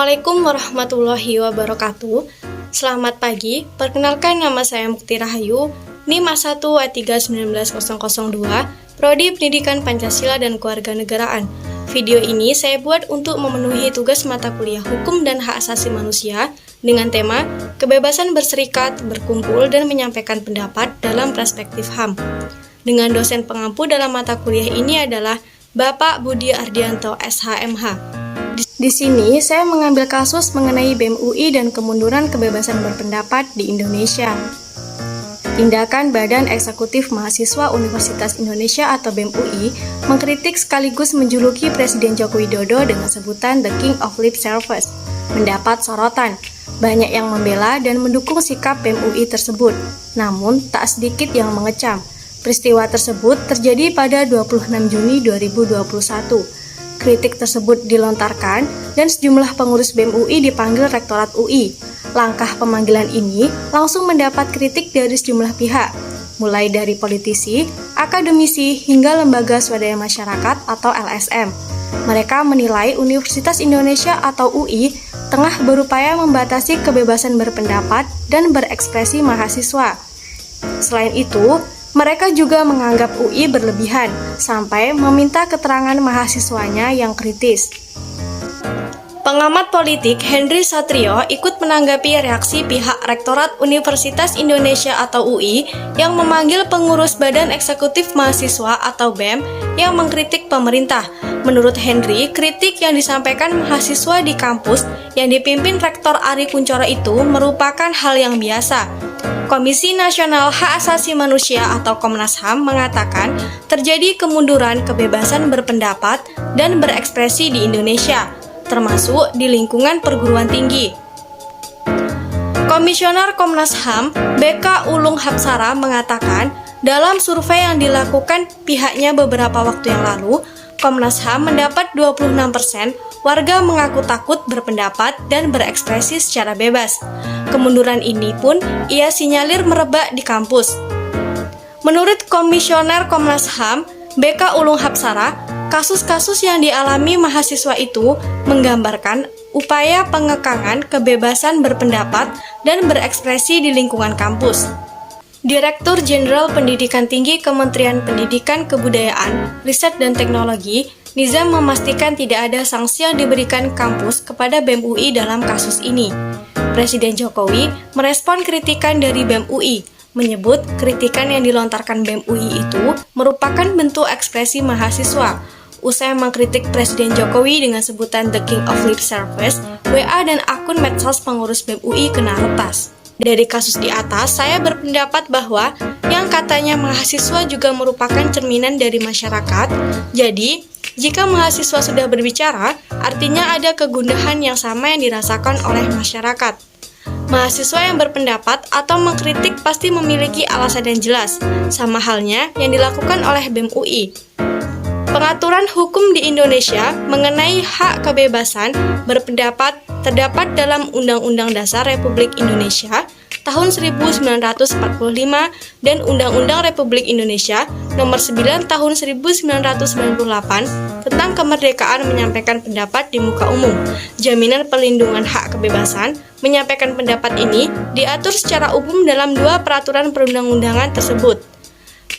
Assalamualaikum warahmatullahi wabarakatuh. Selamat pagi, perkenalkan nama saya Mukti Rahayu, NIM A1 A3 19002, Prodi Pendidikan Pancasila dan Kewarganegaraan. Video ini saya buat untuk memenuhi tugas mata kuliah Hukum dan Hak Asasi Manusia dengan tema Kebebasan berserikat, berkumpul, dan menyampaikan pendapat dalam perspektif HAM. Dengan dosen pengampu dalam mata kuliah ini adalah Bapak Budi Ardianto, SHMH. Di sini saya mengambil kasus mengenai BEM UI dan kemunduran kebebasan berpendapat di Indonesia. Tindakan Badan Eksekutif Mahasiswa Universitas Indonesia atau BEM UI mengkritik sekaligus menjuluki Presiden Joko Widodo dengan sebutan The King of Lip Service mendapat sorotan. Banyak yang membela dan mendukung sikap BEM UI tersebut, namun tak sedikit yang mengecam. Peristiwa tersebut terjadi pada 26 Juni 2021. Kritik tersebut dilontarkan dan sejumlah pengurus BEM UI dipanggil Rektorat UI. Langkah pemanggilan ini langsung mendapat kritik dari sejumlah pihak, mulai dari politisi, akademisi, hingga lembaga swadaya masyarakat atau LSM. Mereka menilai Universitas Indonesia atau UI tengah berupaya membatasi kebebasan berpendapat dan berekspresi mahasiswa. Selain itu, mereka juga menganggap UI berlebihan, sampai meminta keterangan mahasiswanya yang kritis. Pengamat politik Henry Satrio ikut menanggapi reaksi pihak Rektorat Universitas Indonesia atau UI yang memanggil pengurus Badan Eksekutif Mahasiswa atau BEM yang mengkritik pemerintah. Menurut Henry, kritik yang disampaikan mahasiswa di kampus yang dipimpin Rektor Ari Kunchoro itu merupakan hal yang biasa. Komisi Nasional Hak Asasi Manusia atau Komnas HAM mengatakan terjadi kemunduran kebebasan berpendapat dan berekspresi di Indonesia, termasuk di lingkungan perguruan tinggi. Komisioner Komnas HAM, BK Ulung Hapsara mengatakan, dalam survei yang dilakukan pihaknya beberapa waktu yang lalu, Komnas HAM mendapat 26% warga mengaku takut berpendapat dan berekspresi secara bebas. Kemunduran ini pun ia sinyalir merebak di kampus. Menurut Komisioner Komnas HAM, BK Ulung Hapsara, kasus-kasus yang dialami mahasiswa itu menggambarkan upaya pengekangan kebebasan berpendapat dan berekspresi di lingkungan kampus. Direktur Jenderal Pendidikan Tinggi Kementerian Pendidikan Kebudayaan, Riset dan Teknologi, Nizam memastikan tidak ada sanksi yang diberikan kampus kepada BEM UI dalam kasus ini. Presiden Jokowi merespon kritikan dari BEM UI, menyebut kritikan yang dilontarkan BEM UI itu merupakan bentuk ekspresi mahasiswa. Usai mengkritik Presiden Jokowi dengan sebutan The King of Lip Service, WA dan akun medsos pengurus BEM UI kena retas. Dari kasus di atas, saya berpendapat bahwa yang katanya mahasiswa juga merupakan cerminan dari masyarakat. Jadi, jika mahasiswa sudah berbicara, artinya ada kegundahan yang sama yang dirasakan oleh masyarakat. Mahasiswa yang berpendapat atau mengkritik pasti memiliki alasan yang jelas, sama halnya yang dilakukan oleh BEM UI. Pengaturan hukum di Indonesia mengenai hak kebebasan berpendapat terdapat dalam Undang-Undang Dasar Republik Indonesia tahun 1945 dan Undang-Undang Republik Indonesia Nomor 9 tahun 1998 tentang kemerdekaan menyampaikan pendapat di muka umum. Jaminan perlindungan hak kebebasan menyampaikan pendapat ini diatur secara umum dalam dua peraturan perundang-undangan tersebut.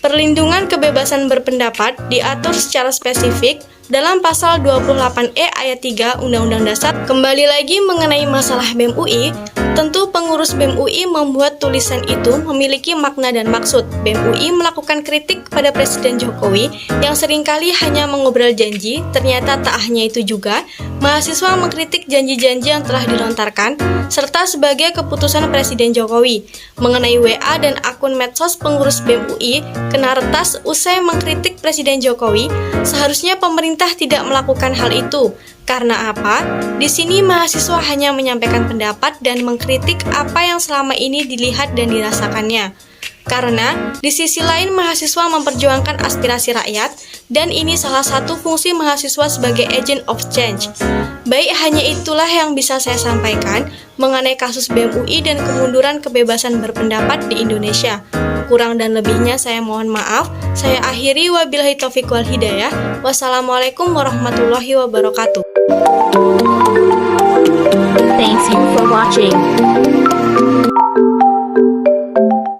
Perlindungan kebebasan berpendapat diatur secara spesifik dalam pasal 28E ayat 3 Undang-Undang Dasar. Kembali lagi mengenai masalah BEM UI, tentu pengurus BEM UI membuat tulisan itu memiliki makna dan maksud. BEM UI melakukan kritik kepada Presiden Jokowi yang seringkali hanya mengobrol janji, ternyata tak hanya itu juga, mahasiswa mengkritik janji-janji yang telah dilontarkan, serta sebagai keputusan Presiden Jokowi. Mengenai WA dan akun medsos pengurus BEM UI kena retas usai mengkritik Presiden Jokowi, seharusnya pemerintah tidak melakukan hal itu. Karena apa? Di sini mahasiswa hanya menyampaikan pendapat dan mengkritik apa yang selama ini dilihat dan dirasakannya. Karena di sisi lain mahasiswa memperjuangkan aspirasi rakyat dan ini salah satu fungsi mahasiswa sebagai agent of change. Baik, hanya itulah yang bisa saya sampaikan mengenai kasus BEM UI dan kemunduran kebebasan berpendapat di Indonesia. Kurang dan lebihnya saya mohon maaf. Saya akhiri, wabillahi taufiq wal hidayah. Wassalamualaikum warahmatullahi wabarakatuh. for watching.